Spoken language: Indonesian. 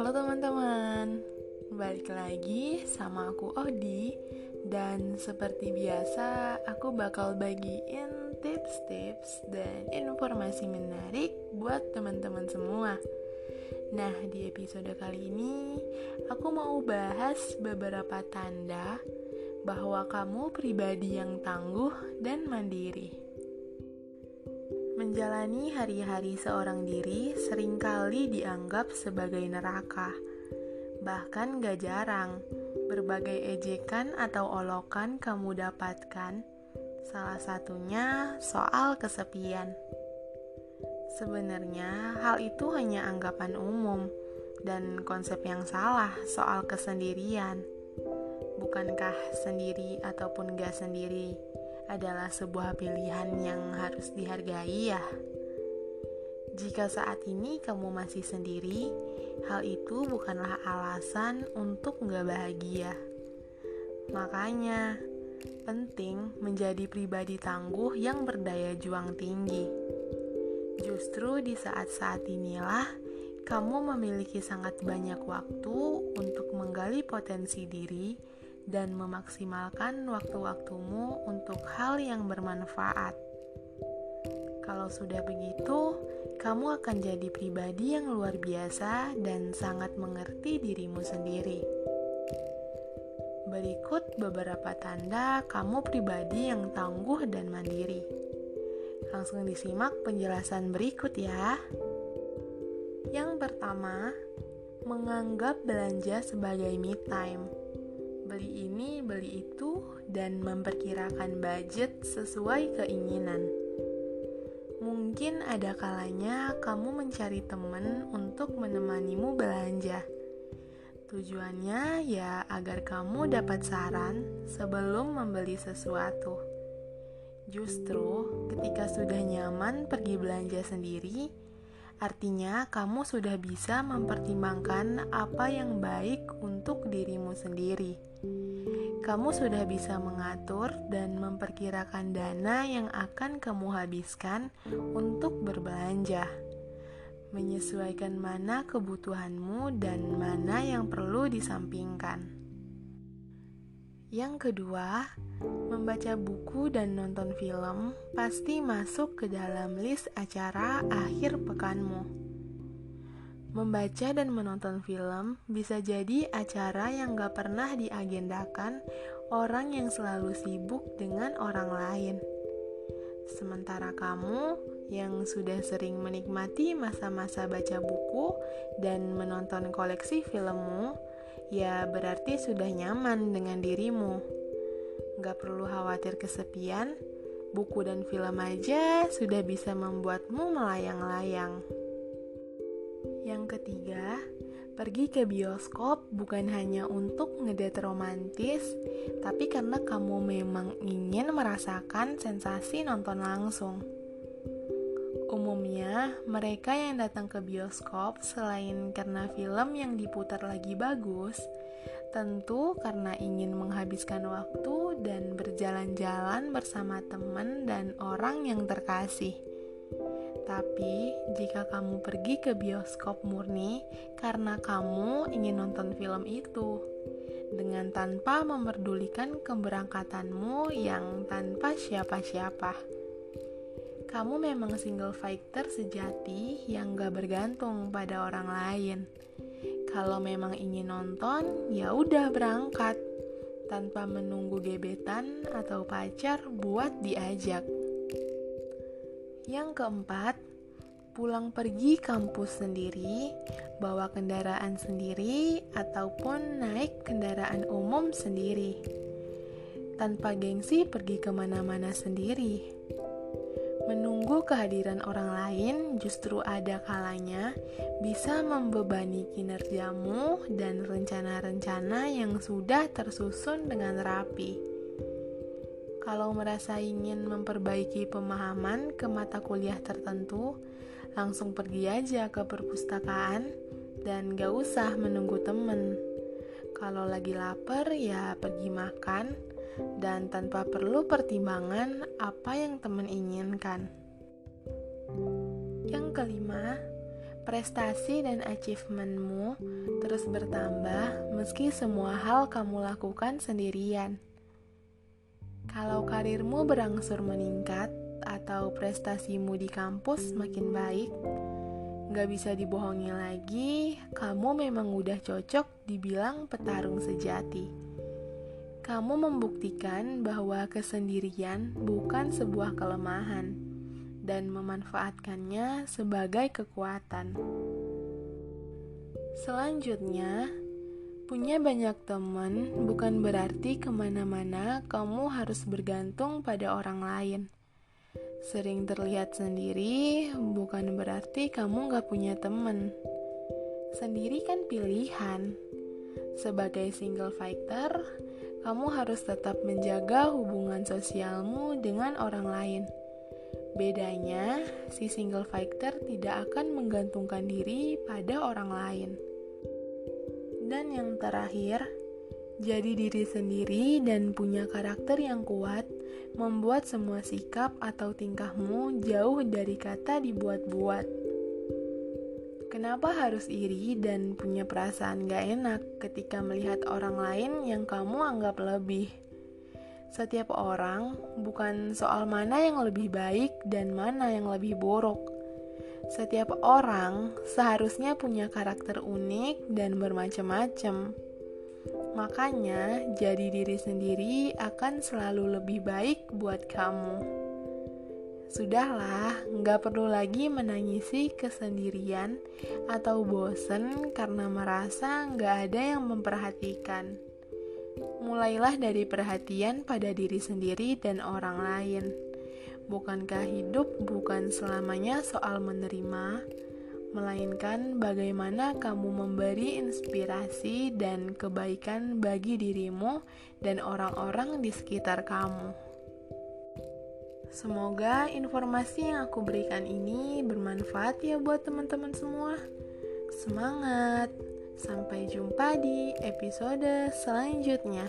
Halo teman-teman, balik lagi sama aku Odi. Dan seperti biasa aku bakal bagiin tips-tips dan informasi menarik buat teman-teman semua. Nah, di episode kali ini aku mau bahas beberapa tanda bahwa kamu pribadi yang tangguh dan mandiri. Menjalani hari-hari seorang diri seringkali dianggap sebagai neraka. Bahkan gak jarang, berbagai ejekan atau olokan kamu dapatkan, salah satunya soal kesepian. Sebenarnya hal itu hanya anggapan umum dan konsep yang salah soal kesendirian. Bukankah sendiri ataupun gak sendiri adalah sebuah pilihan yang harus dihargai ya? Jika saat ini kamu masih sendiri, hal itu bukanlah alasan untuk gak bahagia. Makanya, penting menjadi pribadi tangguh yang berdaya juang tinggi. Justru di saat-saat inilah, kamu memiliki sangat banyak waktu untuk menggali potensi diri dan memaksimalkan waktu-waktumu untuk hal yang bermanfaat. Kalau sudah begitu, kamu akan jadi pribadi yang luar biasa dan sangat mengerti dirimu sendiri. Berikut beberapa tanda kamu pribadi yang tangguh dan mandiri. Langsung disimak penjelasan berikut ya. Yang pertama, menganggap belanja sebagai me time. Beli ini, beli itu, dan memperkirakan budget sesuai keinginan. Mungkin ada kalanya kamu mencari teman untuk menemanimu belanja. Tujuannya ya agar kamu dapat saran sebelum membeli sesuatu. Justru ketika sudah nyaman pergi belanja sendiri, artinya kamu sudah bisa mempertimbangkan apa yang baik untuk dirimu sendiri. Kamu sudah bisa mengatur dan memperkirakan dana yang akan kamu habiskan untuk berbelanja, menyesuaikan mana kebutuhanmu dan mana yang perlu disampingkan. Yang kedua, membaca buku dan nonton film pasti masuk ke dalam list acara akhir pekanmu. Membaca dan menonton film bisa jadi acara yang gak pernah diagendakan orang yang selalu sibuk dengan orang lain. Sementara kamu yang sudah sering menikmati masa-masa baca buku dan menonton koleksi filmmu, ya berarti sudah nyaman dengan dirimu. Gak perlu khawatir kesepian, buku dan film aja sudah bisa membuatmu melayang-layang. Yang ketiga, pergi ke bioskop bukan hanya untuk ngedate romantis, tapi karena kamu memang ingin merasakan sensasi nonton langsung. Umumnya, mereka yang datang ke bioskop selain karena film yang diputar lagi bagus, tentu karena ingin menghabiskan waktu dan berjalan-jalan bersama teman dan orang yang terkasih. Tapi, jika kamu pergi ke bioskop murni karena kamu ingin nonton film itu, dengan tanpa memperdulikan keberangkatanmu yang tanpa siapa-siapa. Kamu memang single fighter sejati yang gak bergantung pada orang lain. Kalau memang ingin nonton, ya udah berangkat, tanpa menunggu gebetan atau pacar buat diajak. Yang keempat, pulang pergi kampus sendiri, bawa kendaraan sendiri, ataupun naik kendaraan umum sendiri. Tanpa gengsi pergi kemana-mana sendiri. Menunggu kehadiran orang lain justru ada kalanya bisa membebani kinerjamu dan rencana-rencana yang sudah tersusun dengan rapi. Kalau merasa ingin memperbaiki pemahaman ke mata kuliah tertentu, langsung pergi aja ke perpustakaan dan gak usah menunggu temen. Kalau lagi lapar ya pergi makan dan tanpa perlu pertimbangan apa yang teman inginkan. Yang kelima, Prestasi dan achievementmu terus bertambah meski semua hal kamu lakukan sendirian. Kalau karirmu berangsur meningkat atau prestasimu di kampus makin baik, gak bisa dibohongi lagi, kamu memang udah cocok dibilang petarung sejati. Kamu membuktikan bahwa kesendirian bukan sebuah kelemahan dan memanfaatkannya sebagai kekuatan. Selanjutnya, punya banyak teman bukan berarti kemana-mana kamu harus bergantung pada orang lain. Sering terlihat sendiri bukan berarti kamu gak punya teman. Sendiri kan pilihan. Sebagai single fighter, kamu harus tetap menjaga hubungan sosialmu dengan orang lain. Bedanya, si single fighter tidak akan menggantungkan diri pada orang lain. Dan yang terakhir, jadi diri sendiri dan punya karakter yang kuat membuat semua sikap atau tingkahmu jauh dari kata dibuat-buat. Kenapa harus iri dan punya perasaan gak enak ketika melihat orang lain yang kamu anggap lebih? Setiap orang bukan soal mana yang lebih baik dan mana yang lebih buruk. Setiap orang seharusnya punya karakter unik dan bermacam-macam. Makanya, jadi diri sendiri akan selalu lebih baik buat kamu. Sudahlah, gak perlu lagi menangisi kesendirian atau bosen karena merasa gak ada yang memperhatikan. Mulailah dari perhatian pada diri sendiri dan orang lain. Bukankah hidup bukan selamanya soal menerima, melainkan bagaimana kamu memberi inspirasi dan kebaikan bagi dirimu dan orang-orang di sekitar kamu. Semoga informasi yang aku berikan ini bermanfaat ya buat teman-teman semua. Semangat! Sampai jumpa di episode selanjutnya.